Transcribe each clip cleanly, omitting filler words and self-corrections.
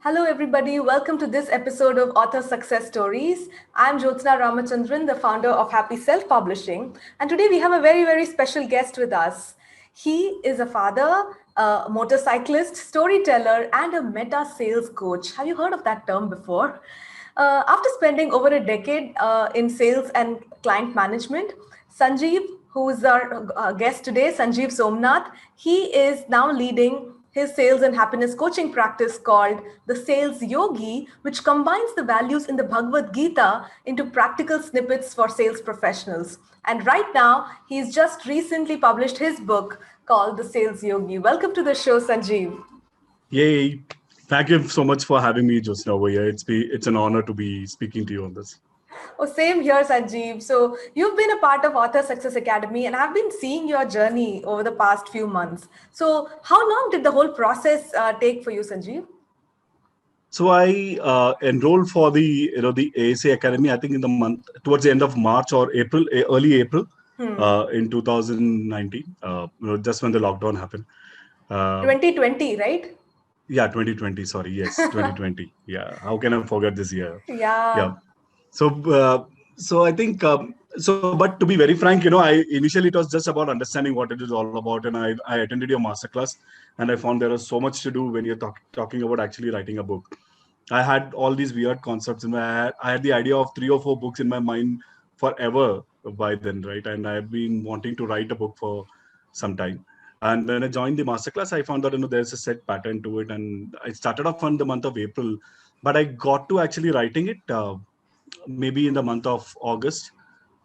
Hello, everybody. Welcome to this episode of Author Success Stories. I'm Jyotsna Ramachandran, the founder of Happy Self Publishing. And today we have a very, very special guest with us. He is a father, a motorcyclist, storyteller, and a meta sales coach. Have you heard of that term before? After spending over a decade in sales and client management, Sanjeev, who is our guest today, Sanjeevv Somanath, he is now leading his sales and happiness coaching practice called the Sales Yogi, which combines the values in the Bhagwad Gita into practical snippets for sales professionals. And right now, he's just recently published his book called the Sales Yogi. Welcome to the show, Sanjeev. Yay. Thank you so much for having me, Jyotsna, over here. It's an honor to be speaking to you on this. Oh, same here, Sanjeev. So you've been a part of Author Success Academy, and I've been seeing your journey over the past few months. So how long did the whole process take for you, Sanjeev? So I enrolled for the ASA Academy, I think in the month towards the end of March or April, early April in 2019, just when the lockdown happened. 2020, right? Yeah, 2020. Sorry, yes, 2020. Yeah, how can I forget this year? Yeah. Yeah. So I think but to be very frank, I initially it was just about understanding what it is all about, and I attended your masterclass, and I found there was so much to do when you're talking about actually writing a book. I had all these weird concepts in my head. I had the idea of 3 or 4 books in my mind forever by then, right? And I've been wanting to write a book for some time. And when I joined the masterclass, I found that there's a set pattern to it, and I started off on the month of April, but I got to actually writing it maybe in the month of August,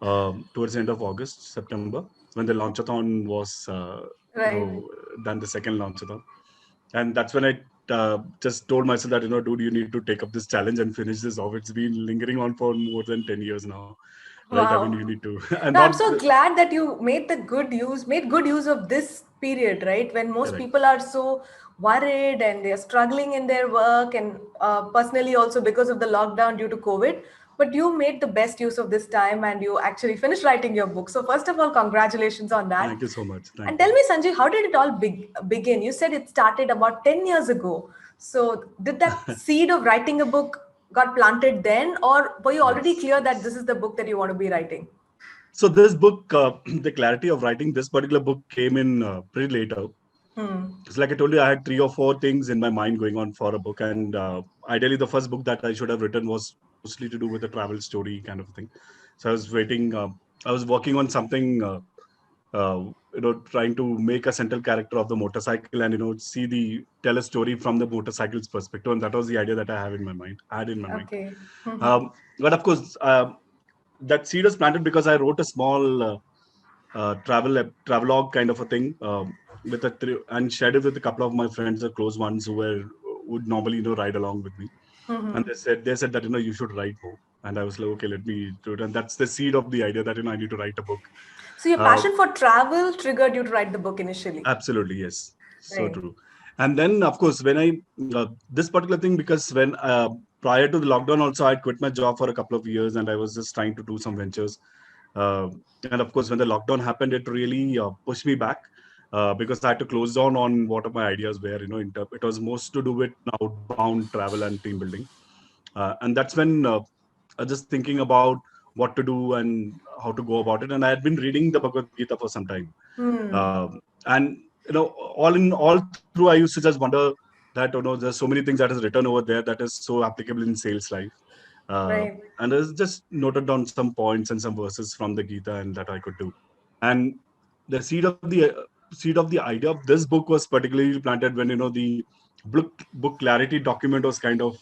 towards the end of August, September, when the launchathon was Right. done, the second launchathon. And that's when I just told myself that, dude, you need to take up this challenge and finish this off. It's been lingering on for more than 10 years now, right? I mean, you Wow. need to, and No, I'm not so glad that you made good use of this period, right? When most correct. people are so worried and they're struggling in their work and personally also because of the lockdown due to COVID. But you made the best use of this time and you actually finished writing your book. So first of all, congratulations on that. Thank you so much. And Thank tell you. me, Sanjay, how did it all begin? You said it started about 10 years ago. So did that seed of writing a book got planted then, or were you already Yes, clear that this yes. is the book that you want to be writing? So this book, the clarity of writing this particular book came in pretty later. Hmm. It's like I told you, I had 3 or 4 things in my mind going on for a book, and ideally, the first book that I should have written was mostly to do with a travel story kind of thing. So I was waiting. I was working on something, trying to make a central character of the motorcycle, and tell a story from the motorcycle's perspective, and that was the idea that I have in my mind. I had in my mind. Okay. But of course, that seed was planted because I wrote a small travelogue kind of a thing and shared it with a couple of my friends, the close ones would normally ride along with me. And they said that you should write more. And I was like, okay, let me do it. And that's the seed of the idea that I need to write a book. So your Uh, passion for travel triggered you to write the book initially. Absolutely, yes, so Right. true. And then, of course, when I this particular thing, because when prior to the lockdown, also I quit my job for a couple of years, and I was just trying to do some ventures. Uh, and of course, when the lockdown happened, it really pushed me back because I had to close down on what my ideas were. It was most to do with outbound travel and team building, and that's when I was just thinking about what to do and how to go about it. And I had been reading the Bhagavad Gita for some time, Hmm. and all through, I used to just wonder that there's so many things that is written over there that is so applicable in sales life. Right. And I just noted down some points and some verses from the Gita and that I could do. And the seed of the idea of this book was particularly planted when the book clarity document was kind of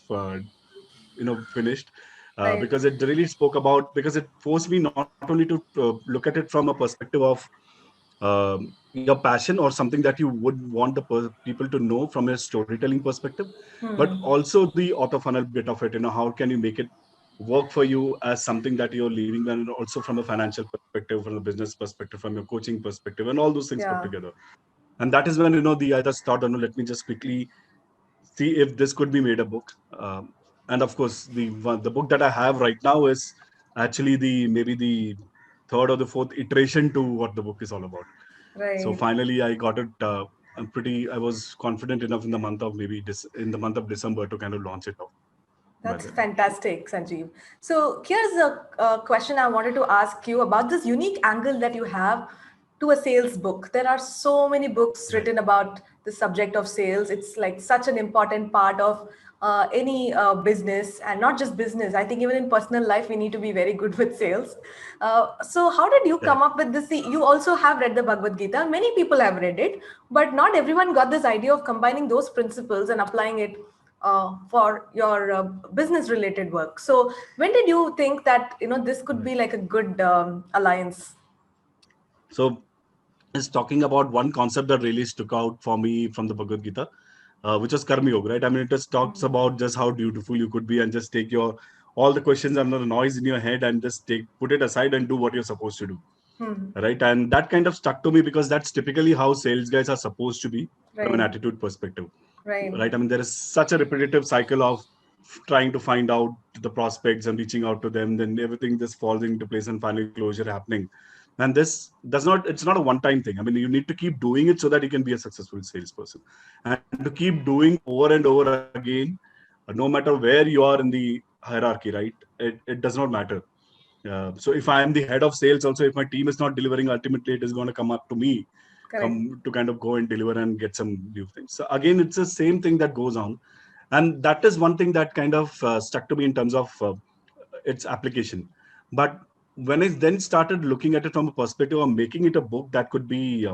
finished, Right. because it really spoke about, because it forced me not only to look at it from a perspective of your passion or something that you would want the people to know from a storytelling perspective, but Hmm. also the author funnel bit of it. How can you make it work for you as something that you're leaving, and also from a financial perspective, from a business perspective, from your coaching perspective, and all those things put Yeah. together. And that is when the I just thought, let me just quickly see if this could be made a book. And of course, the book that I have right now is actually the maybe the third or the fourth iteration to what the book is all about. So Right. finally, I got it. I was confident enough in the month of in the month of December to kind of launch it off by That's then. fantastic, Sanjeev. So here's a question I wanted to ask you about this unique angle that you have to a sales book. There are so many books Right. written about the subject of sales. It's like such an important part of any business, and not just business. I think even in personal life, we need to be very good with sales. So how did you Correct. come up with this? See, you also have read the Bhagwad Gita. Many people have read it, but not everyone got this idea of combining those principles and applying it for your business related work. So when did you think that this could Right. be like a good alliance? So is talking about one concept that really stuck out for me from the Bhagavad Gita, which was Karma Yog, right? I mean, it just talks about just how beautiful you could be and just take your all the questions and the noise in your head and just put it aside and do what you're supposed to do, Hmm. right? And that kind of stuck to me because that's typically how sales guys are supposed to be from an Right, attitude perspective, right. right? I mean, there is such a repetitive cycle of trying to find out the prospects and reaching out to them, then everything just falls into place and final closure happening. And this does not, it's not a one time thing. I mean, you need to keep doing it so that you can be a successful salesperson, and to keep doing over and over again, no matter where you are in the hierarchy, right? It does not matter. So if I am the head of sales also, if my team is not delivering, ultimately it is going to come up to me, Correct. come to kind of go and deliver and get some new things. So again, it's the same thing that goes on. And that is one thing that kind of stuck to me in terms of its application. But when I then started looking at it from a perspective of making it a book that could be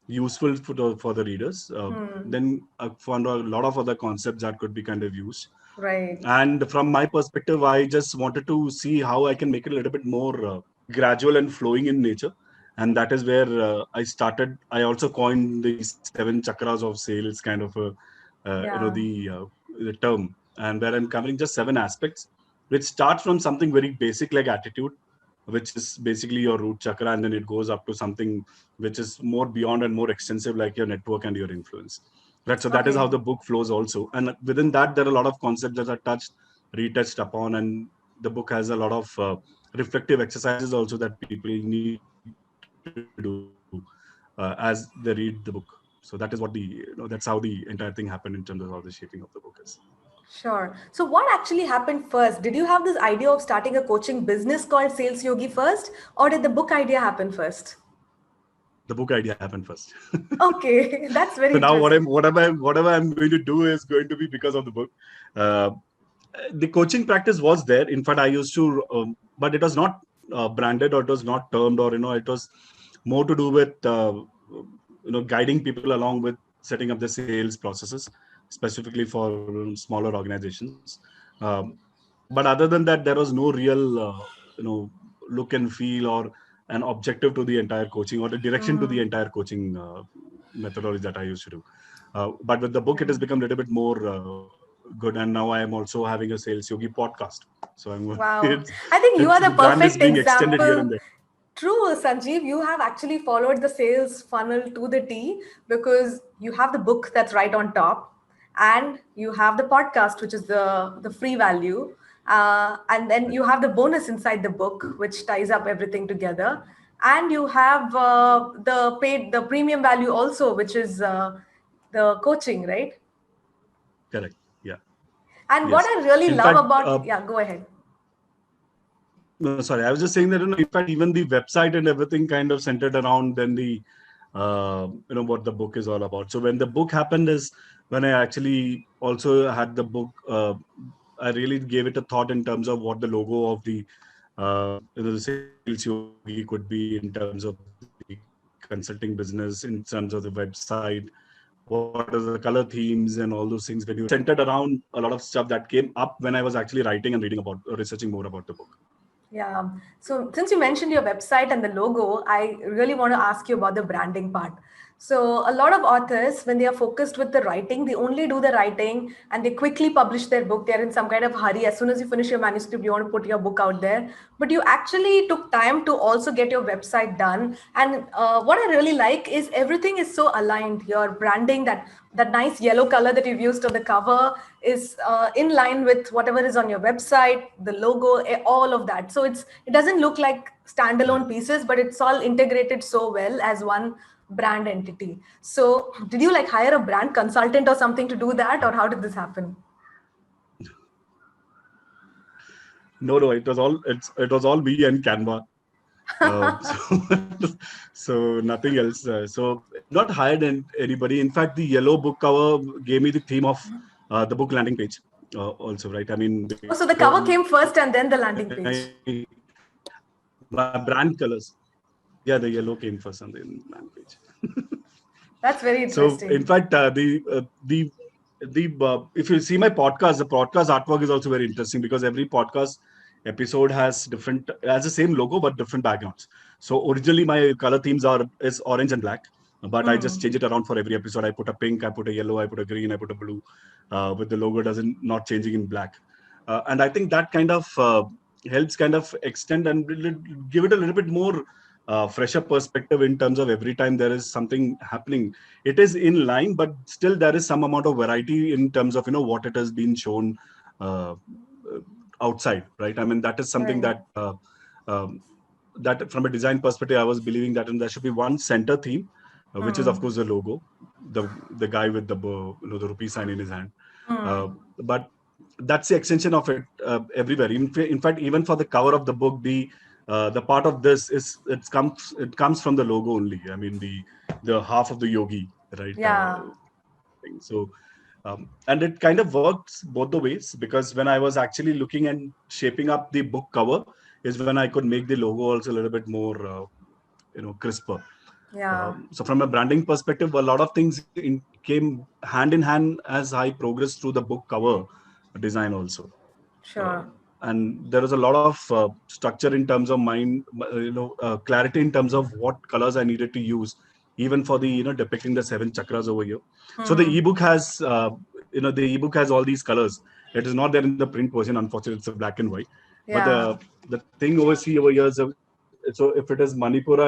useful for the readers, Hmm. then I found a lot of other concepts that could be kind of used. Right. And from my perspective, I just wanted to see how I can make it a little bit more gradual and flowing in nature. And that is where I started. I also coined the 7 chakras of sales, kind of Yeah. the term, and where I'm covering just 7 aspects, which starts from something very basic like attitude, which is basically your root chakra, and then it goes up to something which is more beyond and more extensive, like your network and your influence. Right. So that is how Okay. the book flows also. And within that, there are a lot of concepts that are touched, retouched upon, and the book has a lot of reflective exercises also that people need to do as they read the book. So that is what that's how the entire thing happened in terms of how the shaping of the book is. Sure. So what actually happened first? Did you have this idea of starting a coaching business called Sales Yogi first, or did the book idea happen first? The book idea happened first. Okay, that's very So now interesting. whatever I'm going to do is going to be because of the book. Uh, the coaching practice was there. In fact, I used to, but it was not branded, or it was not termed, or it was more to do with guiding people along with setting up the sales processes, specifically for smaller organizations. Um, but other than that, there was no real look and feel or an objective to the entire coaching or the direction to the Hmm. entire coaching methodology that I used to do. But with the book, it has Right. become a little bit more good, and now I am also having a Sales Yogi podcast. So I'm Wow. I think you are the the brand is perfect being extended here and example. there. True, Sanjeev, you have actually followed the sales funnel to the T because you have the book that's right on top, and you have the podcast, which is the free value, and then Right. you have the bonus inside the book, which ties up everything together, and you have the premium value also, which is the coaching, right? Correct. Yeah. And what Yes. I really In love fact, about, yeah, go ahead. no, sorry, I was just saying that in fact, even the website and everything kind of centered around then the what the book is all about. So when the book happened is when I actually also had the book. I really gave it a thought in terms of what the logo of the Sales Yogi could be in terms of the consulting business, in terms of the website, what are the color themes and all those things. When you centered around a lot of stuff that came up when I was actually writing and reading about, researching more about the book. Yeah. So since you mentioned your website and the logo, I really want to ask you about the branding part. So a lot of authors, when they are focused with the writing, they only do the writing and they quickly publish their book. They're in some kind of hurry. As soon as you finish your manuscript, you want to put your book out there. But you actually took time to also get your website done. And what I really like is everything is so aligned. Your branding, that nice yellow color that you've used on the cover is in line with whatever is on your website, the logo, all of that. So it doesn't look like Right. standalone pieces, but it's all integrated so well as one brand entity. So did you like hire a brand consultant or something to do that, or how did this happen? No, it was all me and Canva. So so nothing else. So I've not hired anybody. In fact, the yellow book cover gave me the theme of the book landing page. Also, right? I mean, Oh, so because the cover came first and then the my landing page. brand colors. Yeah, the yellow came first and then landing page. That's very So in interesting. fact, the if you see my podcast, the podcast artwork is also very interesting because every podcast episode has the same logo but different backgrounds. So originally my color themes is orange and black, but I just Hmm. change it around for every episode. I put a pink, I put a yellow, I put a green, I put a blue, with the logo doesn't not changing in black. And I think that kind of helps kind of extend and give it a little bit more fresher perspective in terms of every time there is something happening, it is in line, but still there is some amount of variety in terms of what it has been shown uh, outside, right? I mean, that is something Right. um, that from a design perspective I was believing that there should be one center theme, which is of Hmm. course the logo, the guy with the rupee sign in his hand. uh, Hmm. but that's the extension of it everywhere. In fact, even for the cover of the book, the part of this is it comes from the logo only. I mean, the half of the yogi, right? Yeah. Thing. So and it kind of works both the ways, because when I was actually looking and shaping up the book cover is when I could make the logo also a little bit more crisper. Yeah. So from a branding perspective, a lot of things came hand in hand as I progressed through the book cover design also. uh, Sure. and there is a lot of structure in terms of mind, clarity in terms of what colors I needed to use, even for the depicting the seven chakras over here. So the Hmm. ebook has the ebook has all these colors. It is not there in the print version, unfortunately. It's a black and white. But Yeah. the thing over here is, so if it is Manipura,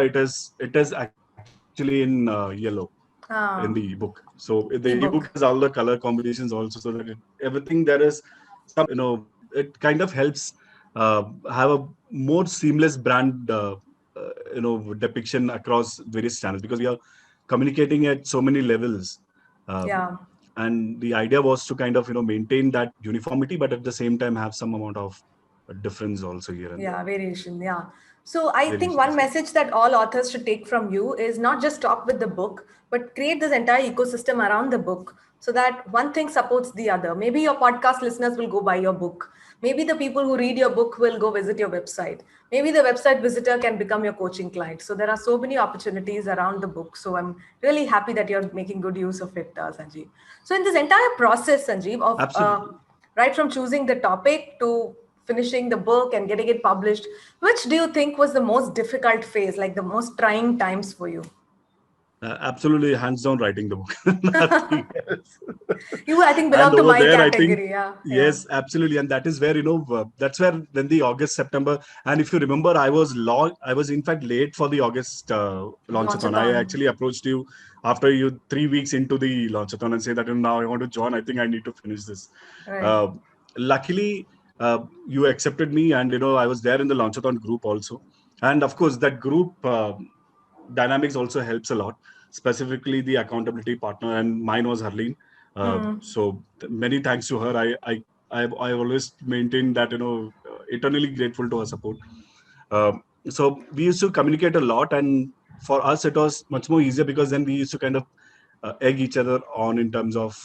it is actually in yellow in the ebook. Ah. So the ebook has all the color Ebook. combinations also, so that everything there is some, it kind of helps have a more seamless brand depiction across various channels, because we are communicating at so many levels. um, Yeah. and the idea was to kind of maintain that uniformity, but at the same time have some amount of difference also here and there, Yeah, variation. Yeah. So I think one variations. Yeah. message that all authors should take from you is not just stop with the book, but create this entire ecosystem around the book so that one thing supports the other. Maybe your podcast listeners will go buy your book. Maybe the people who read your book will go visit your website. Maybe the website visitor can become your coaching client. So there are so many opportunities around the book. So I'm really happy that you're making good use of it, Sanjeev. So in this entire process, Sanjeev, of Absolutely. right from choosing the topic to finishing the book and getting it published, which do you think was the most difficult phase, like the most trying times for you? Absolutely, hands down writing the book, nothing else. You, I think, And belong to over my there, I think, category. Yeah, yeah. yes, absolutely, and that is where that's where then the August September. And if you remember, I was in fact late for the August launchathon. I Launchathon. actually approached you after you 3 weeks into the launchathon and say that now I want to join. I think I need to finish this. Right. Uh, Luckily, you accepted me, and I was there in the launchathon group also. And of course, that group dynamics also helps a lot, specifically the accountability partner, and mine was Harleen. Hmm. So many thanks to her. I always maintain that eternally grateful to her support. So we used to communicate a lot, and for us it was much more easier because then we used to kind of egg each other on in terms of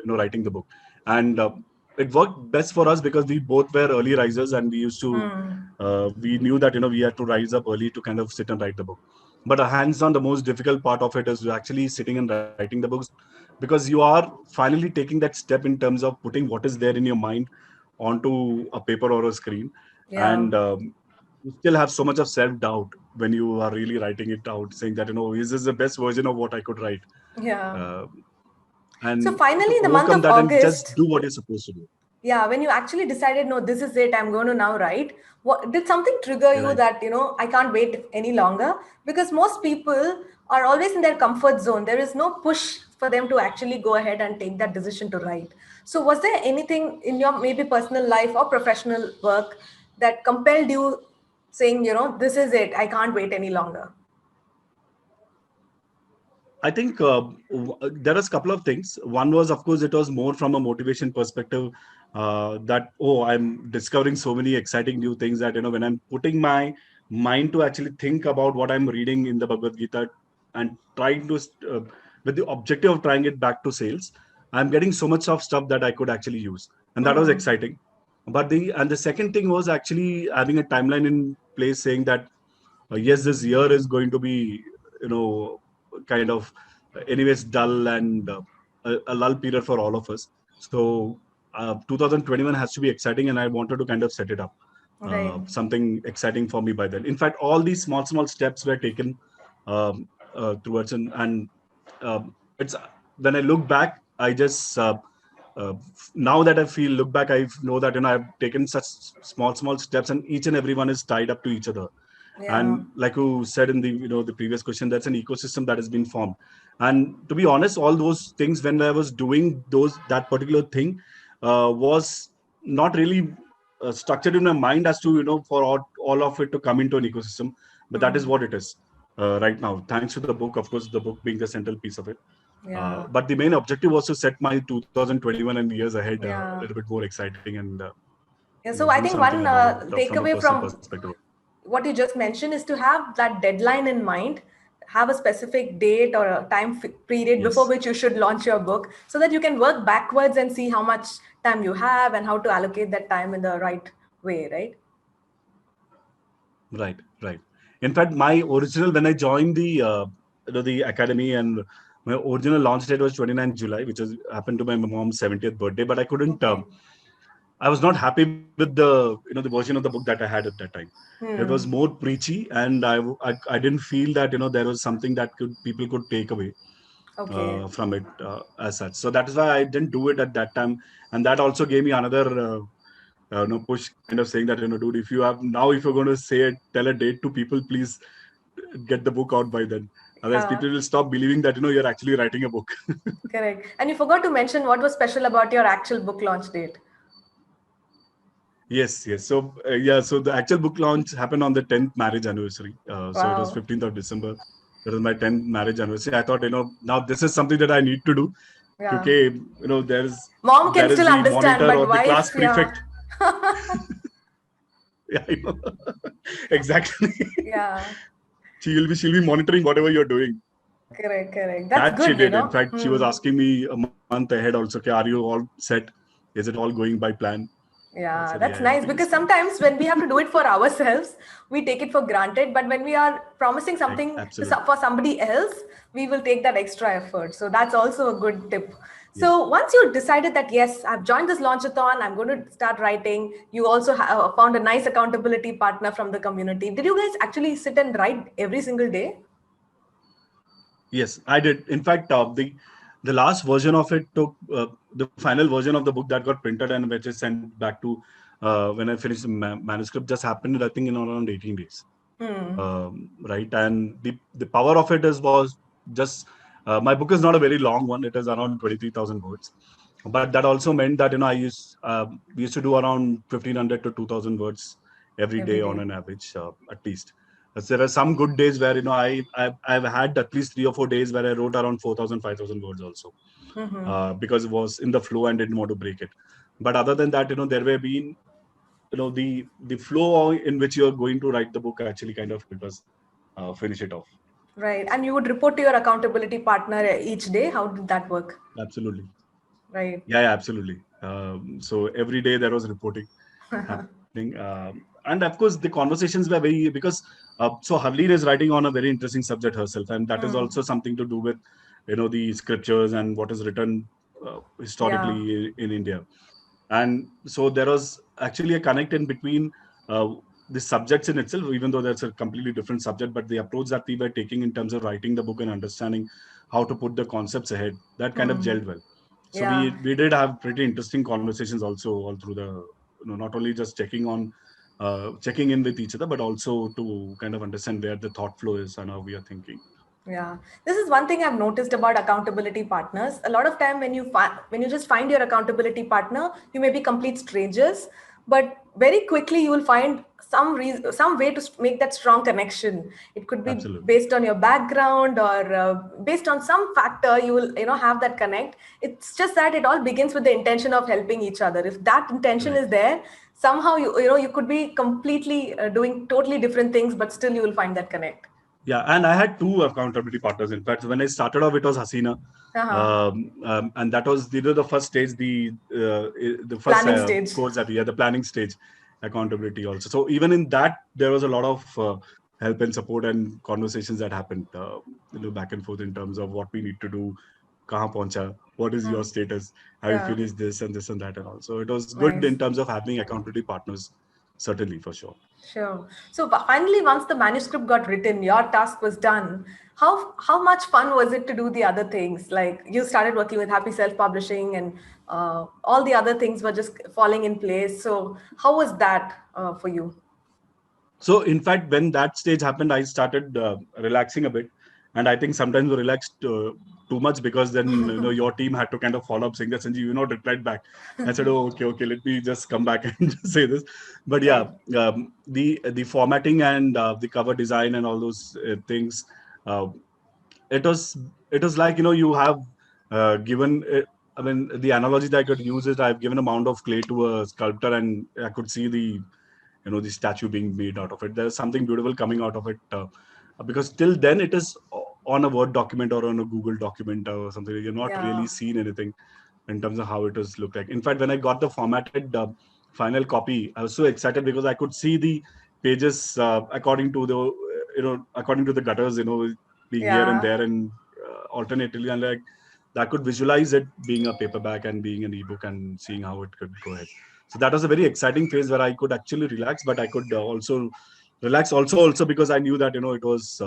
writing the book. And it worked best for us because we both were early risers, and Hmm. we knew that we had to rise up early to kind of sit and write the book. But hands on, the most difficult part of it is actually sitting and writing the books, because you are finally taking that step in terms of putting what is there in your mind onto a paper or a screen. Yeah. And you still have so much of self doubt when you are really writing it out, saying that is this the best version of what I could write? Yeah. uh, So and finally, to in the month overcome of that and just August, do what you're supposed to do. yeah, when you actually decided, no, this is it, I'm going to now write, what did something trigger you Right. that, I can't wait any longer? Because most people are always in their comfort zone. There is no push for them to actually go ahead and take that decision to write. So was there anything in your maybe personal life or professional work that compelled you saying, this is it, I can't wait any longer? I think there was a couple of things. One was, of course, it was more from a motivation perspective, that, oh, I'm discovering so many exciting new things that, when I'm putting my mind to actually think about what I'm reading in the Bhagwad Gita and trying to, with the objective of trying it back to sales, I'm getting so much of stuff that I could actually use. And that was exciting. But the second thing was actually having a timeline in place saying that, yes, this year is going to be, you know, kind of, anyways, dull and a lull period for all of us. So 2021 has to be exciting, and I wanted to kind of set it up, Right. something exciting for me by then. In fact, all these small steps were taken towards, and it's when I look back, I just now that I feel look back, I know that, I've taken such small steps, and each and every one is tied up to each other. Yeah. And like you said in the, the previous question, that's an ecosystem that has been formed. And to be honest, all those things, when I was doing that particular thing, was not really structured in my mind as to, for all of it to come into an ecosystem. But that is what it is right now, thanks to the book, of course, the book being the central piece of it. Yeah. But the main objective was to set my 2021 and years ahead a Yeah. little bit more exciting, and Yeah. So I do think something one about from a takeaway personal from perspective. what you just mentioned is to have that deadline in mind, have a specific date or a time period before Yes. which you should launch your book, so that you can work backwards and see how much time you have and how to allocate that time in the right way, right? Right, right. In fact, my original, when I joined the academy, and my original launch date was 29th July, which is happened to my mom's 70th birthday. But I couldn't. Okay. I was not happy with the the version of the book that I had at that time. It was Hmm. more preachy, and I didn't feel that there was something that people could take away Okay. from it as such. So that is why I didn't do it at that time, and that also gave me another push, kind of saying that, dude, if you're going to tell a date to people, please get the book out by then. Otherwise, Yeah. people will stop believing that you're actually writing a book. Correct. And you forgot to mention what was special about your actual book launch date. Yes, yes. So yeah, so the actual book launch happened on the 10th marriage anniversary. So it was Wow. 15th of December. That was my 10th marriage anniversary. I thought, now this is something that I need to do. Yeah. Okay, there is Mom can still the understand, monitor but or the wife, class yeah. prefect. Yeah, exactly. Yeah. She'll be monitoring whatever you're doing. Correct, correct. That's That she good, you did. In know. fact, she was asking me a month ahead also, okay, are you all set? Is it all going by plan? I Yeah, said, yeah, that's nice everything is because fine. sometimes when we have to do it for ourselves, we take it for granted. But when we are promising something to, Absolutely. for somebody else, we will take that extra effort. So that's also a good tip. Yes. So once you decided that, yes, I've joined this launchathon, I'm going to start writing, you also found a nice accountability partner from the community. Did you guys actually sit and write every single day? Yes, I did. In fact, the last version of it took the final version of the book that got printed and which is sent back to when I finished the manuscript just happened, I think, in around 18 days. Right, and the power of it was just my book is not a very long one. It is around 23,000 words, but that also meant that we used to do around 1,500 to 2,000 words every Every day on day. an average, at least. As there are some good days where I've had at least 3 or 4 days where I wrote around 4,000, 5,000 words also, because it was in the flow and didn't want to break it. But other than that, there were been, the flow in which you're going to write the book actually kind of help us finish it off. Right. And you would report to your accountability partner each day. How did that work? Absolutely. Right. Yeah, absolutely. So every day there was reporting happening. And of course, the conversations were very, because so Harleen is writing on a very interesting subject herself, and that is also something to do with, the scriptures and what is written Yeah. historically in India. And so there was actually a connect in between uh, the subjects in itself, even though that's a completely different subject, but the approach that we were taking in terms of writing the book and understanding how to put the concepts ahead, that kind of gelled well. So Yeah. we did have pretty interesting conversations also all through the, not only just checking in with each other, but also to kind of understand where the thought flow is and how we are thinking. Yeah, this is one thing I've noticed about accountability partners. A lot of time when you just find your accountability partner, you may be complete strangers, but very quickly you will find some way to make that strong connection. It could be Absolutely. based on your background, or based on some factor. You will have that connect. It's just that it all begins with the intention of helping each other. If that intention Right. is there, somehow you could be completely doing totally different things, but still you will find that connect. Yeah, and I had two accountability partners. In fact, when I started off, it was Hasina, Uh-huh. and that was the first stage, the first Planning stage. course that we had, the planning stage, accountability also. So even in that, there was a lot of help and support and conversations that happened, back and forth in terms of what we need to do, kahan pahuncha, what is your Hmm. status, have you Yeah. finished this and that and all. So it was good Nice. in terms of having accountability partners, certainly for sure. Sure. So finally, once the manuscript got written, your task was done. How much fun was it to do the other things? Like you started working with Happy Self Publishing, and all the other things were just falling in place. So how was that for you? So, in fact, when that stage happened, I started relaxing a bit, and I think sometimes we relaxed too much, because then your team had to kind of follow up saying that, Sanjeev, you not replied back. I said, oh, okay, let me just come back and just say this. But yeah, Right. the formatting and the cover design and all those things, uh, it was it was like, you have given. I mean, the analogy that I could use is I've given a mound of clay to a sculptor, and I could see the statue being made out of it. There's something beautiful coming out of it, because till then it is on a Word document or on a Google document or something. You're not Yeah. really seen anything in terms of how it was looked like. In fact, when I got the formatted final copy, I was so excited because I could see the pages according to the gutters, being here and Yeah. there and alternatively, and like I could visualize it being a paperback and being an ebook and seeing how it could go ahead. So that was a very exciting phase where I could actually relax, but I could also relax also because I knew that it was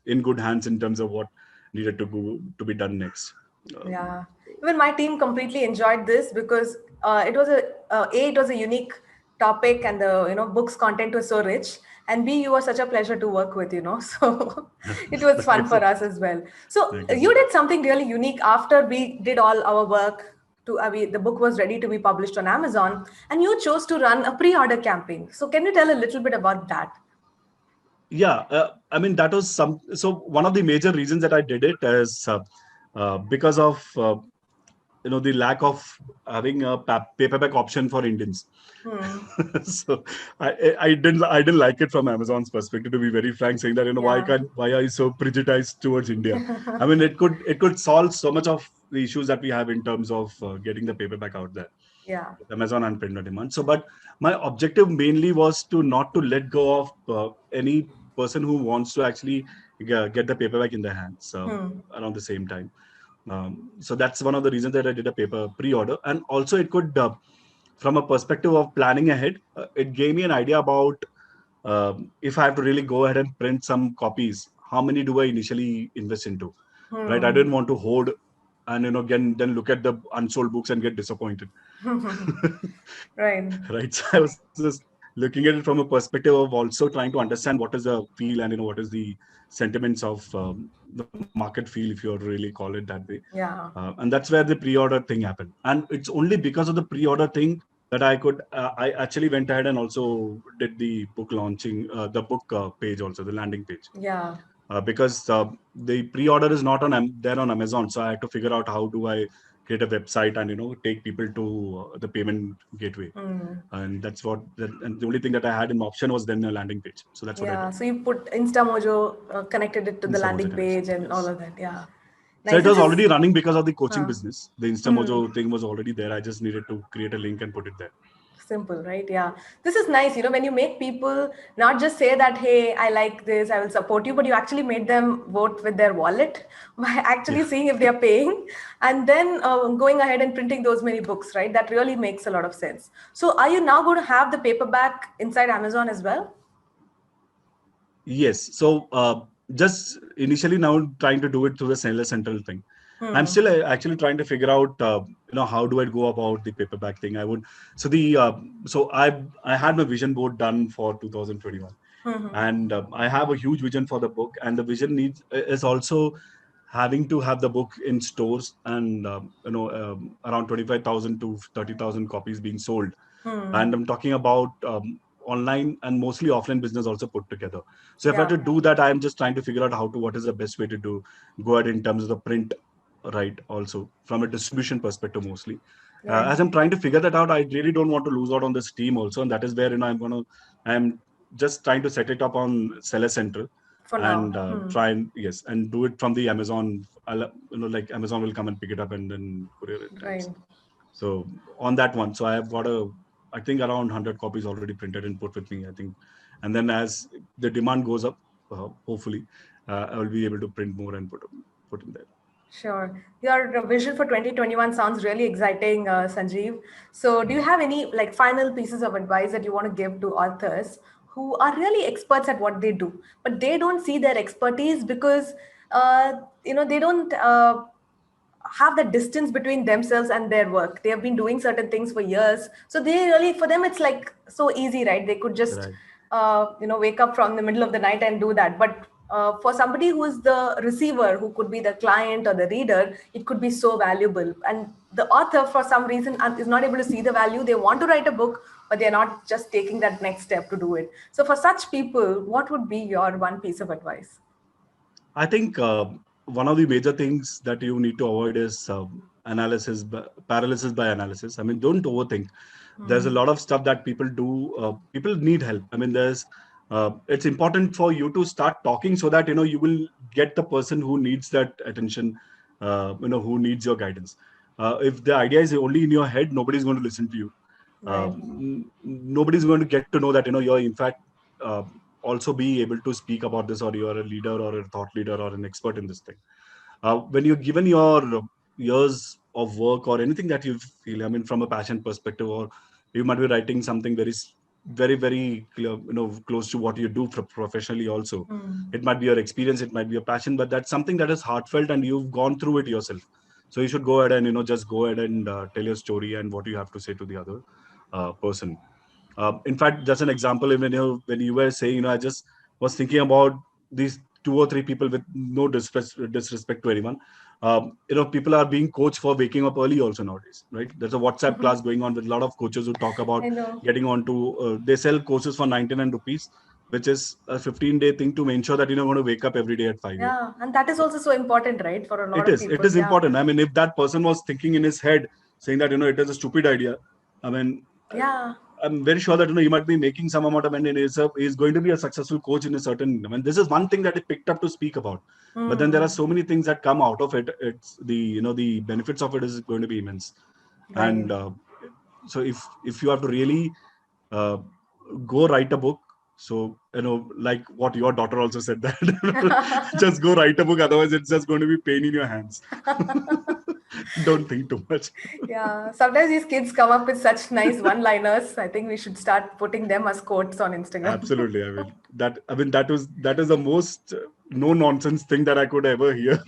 in good hands in terms of what needed to be done next. Um, Yeah, even my team completely enjoyed this because it was it was a unique topic, and the books content was so rich, and B, you were such a pleasure to work with, so it was thank you fun so for much. us as well. So Thank you so you much. did something really unique after we did all our work. The book was ready to be published on Amazon, and you chose to run a pre-order campaign. So can you tell a little bit about that? Yeah, I mean that was some. So one of the major reasons that I did it is because of the lack of having a paperback option for Indians. Hmm. So I didn't like it from Amazon's perspective, to be very frank, saying that Yeah. why are you so prejudiced towards India? I mean, it could solve so much of the issues that we have in terms of getting the paperback out there Yeah. with Amazon and print on demand. So, but my objective mainly was to not to let go of any person who wants to actually get the paperback in their hands Hmm. around the same time. So that's one of the reasons that I did a paper pre-order, and also it could, from a perspective of planning ahead, it gave me an idea about if I have to really go ahead and print some copies, how many do I initially invest into? Right, I Hmm. didn't want to hoard and again then look at the unsold books and get disappointed. Right. Right, so I was just looking at it from a perspective of also trying to understand what is the feel and what is the sentiments of the market feel, if you really call it that way. Yeah. And that's where the pre-order thing happened, and it's only because of the pre-order thing that I actually went ahead and also did the book launching, the book page, also the landing page, Yeah. because the pre-order is not there on Amazon. So I had to figure out how do I create a website and take people to the payment gateway, Hmm. and and the only thing that I had in option was then a landing page. So that's what I Yeah, did. so you put InstaMojo, connected it to the Instamojo landing connection, page and all yes. of that. Yeah, So nice. it This was is, already running because of the coaching uh, business. The hmm, Instamojo thing was already there. I just needed to create a link and put it there. simple, right? Yeah, this is nice. When you make people not just say that, hey, I like this, I will support you, but you actually made them vote with their wallet by Yeah. actually seeing if they are paying, and then going ahead and printing those many books, right? That really makes a lot of sense. So, are you now going to have the paperback inside Amazon as well? Yes. So just initially now trying to do it through the Seller Central thing. I'm Hmm. still actually trying to figure out, how do I go about the paperback thing. I would so the so I had my vision board done for 2021, Hmm. and I have a huge vision for the book, and the vision needs is also having to have the book in stores and around 25,000 to 30,000 copies being sold. And I'm talking about online and mostly offline business also put together. So if I have Yeah. to do that, I'm just trying to figure out what is the best way to go ahead in terms of the print, right? Also from a distribution perspective mostly. Right. As I'm trying to figure that out, I really don't want to lose out on this team also, and that is where I'm just trying to set it up on Seller Central For and now. try and and do it from the Amazon. Like Amazon will come and pick it up and then courier it Right. types. So on that one, so I have got I think around 100 copies already printed and put with me, I think. And then as the demand goes up, hopefully, I will be able to print more and put in there. Sure. Your vision for 2021 sounds really exciting, Sanjeev. So, do you have any like final pieces of advice that you want to give to authors who are really experts at what they do, but they don't see their expertise because they don't have the distance between themselves and their work. They have been doing certain things for years, so they really, for them it's like so easy, right? They could just Right. wake up from the middle of the night and do that. But for somebody who is the receiver, who could be the client or the reader, it could be so valuable. And the author, for some reason, is not able to see the value. They want to write a book, but they're not just taking that next step to do it. So for such people, what would be your one piece of advice? I think one of the major things that you need to avoid is paralysis by analysis. I mean, don't overthink. There's a lot of stuff that people do. People need help. I mean, it's important for you to start talking so that you will get the person who needs that attention. Who needs your guidance. If the idea is only in your head, nobody's going to listen to you. Right. Nobody's going to get to know that you're in fact uh, also be able to speak about this, or you're a leader or a thought leader or an expert in this thing. When you're given your years of work or anything that you feel, I mean, from a passion perspective, or you might be writing something very, very clear, close to what you do professionally also. It might be your experience, it might be your passion, but that's something that is heartfelt and you've gone through it yourself. So you should go ahead and just go ahead and tell your story and what you have to say to the other person. In fact, just an example, when you were saying, I just was thinking about these two or three people, with no disrespect to anyone. People are being coached for waking up early also nowadays, right? There's a WhatsApp class going on with a lot of coaches who talk about I know. getting onto. They sell courses for 99 rupees, which is a 15-day thing to ensure that you're going to wake up every day at 5 a.m. Yeah, and that is also so important, right, for a lot It of is. It people. is Yeah. important. I mean, if that person was thinking in his head, saying that it is a stupid idea, I mean, Yeah. I'm very sure that he might be making some amount of money and is going to be a successful coach in a certain. I mean, this is one thing that he picked up to speak about, but then there are so many things that come out of it. It's the benefits of it is going to be immense, Right. and so if you have to really uh, go write a book, so like what your daughter also said, that just go write a book, otherwise it's just going to be pain in your hands. Don't think too much. Yeah. Sometimes these kids come up with such nice one-liners. I think we should start putting them as quotes on Instagram. Absolutely. That is the most no nonsense thing that I could ever hear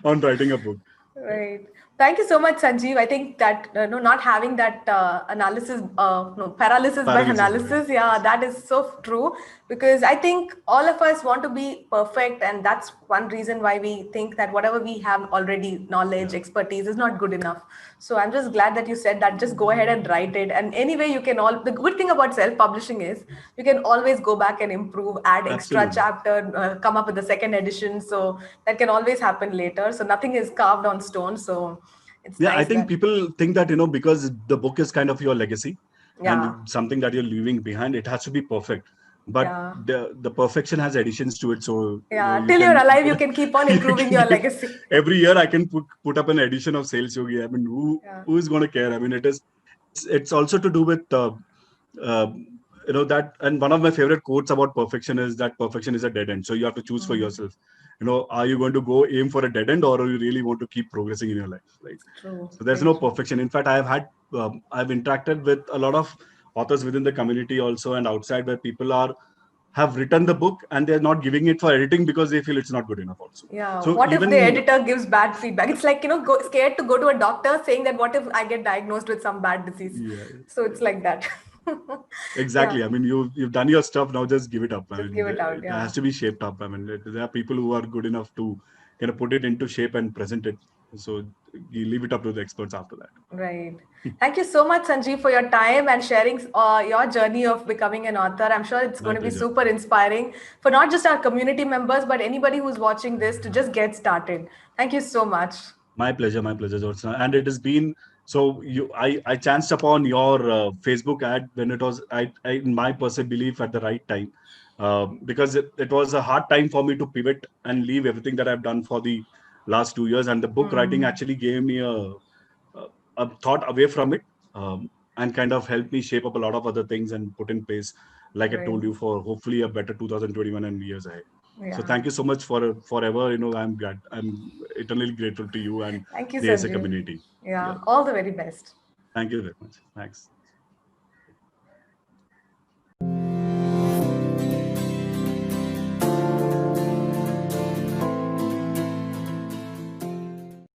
on writing a book. Right. Thank you so much, Sanjeev. I think that no, not having that analysis, no, paralysis by Paralysis by analysis, yeah, that is so true. Because I think all of us want to be perfect, and that's one reason why we think that whatever we have already, knowledge, yeah, expertise, is not good enough. So I'm just glad that you said that. Just go ahead and write it. And anyway, you can all. The good thing about self-publishing is you can always go back and improve, add extra absolutely. chapter, come up with the second edition. So that can always happen later. So nothing is carved on stone. So it's Yeah, I nice think that, people think that because the book is kind of your legacy yeah, and something that you're leaving behind, it has to be perfect. But yeah, the perfection has additions to it, so yeah. you Till you're can alive, you can keep on you improving can your keep, legacy. every year I can put up an edition of Sales Yogi. I mean, Yeah. who is going to care? I mean, it's also to do with uh, that. And one of my favorite quotes about perfection is that perfection is a dead end, so you have to choose for yourself. Are you going to go aim for a dead end, or you really want to keep progressing in your life, right? True. So there's Very no true. perfection. In fact, I've interacted with a lot of authors within the community also and outside, where people have written the book and they're not giving it for editing because they feel it's not good enough also. Yeah. So What if the even editor gives bad feedback? It's like, scared to go to a doctor saying that what if I get diagnosed with some bad disease? yeah, So it's like that. Yeah. exactly. I mean, you've done your stuff. Now just give it up. I Just mean, give it out. it has Yeah. to be shaped up. I mean, there are people who are good enough to put it into shape and present it. So you leave it up to the experts after that. Right. Thank you so much, Sanjeev, for your time and sharing your journey of becoming an author. I'm sure it's going My to be pleasure. super inspiring for not just our community members, but anybody who's watching this to just get started. Thank you so much. My pleasure, Jyotsna. And it has been so. I chanced upon your Facebook ad when it was, in my personal belief, at the right time, because it was a hard time for me to pivot and leave everything that I've done for the last 2 years. And the book writing actually gave me a thought away from it, and kind of helped me shape up a lot of other things and put in place, like I Right. told you, for hopefully a better 2021 and years ahead. So Yeah. thank you so much for forever. I'm eternally grateful to you and Thank you, the ASA Sanjeev. community. Yeah. Yeah. All the very best. Thank you very much. Thanks.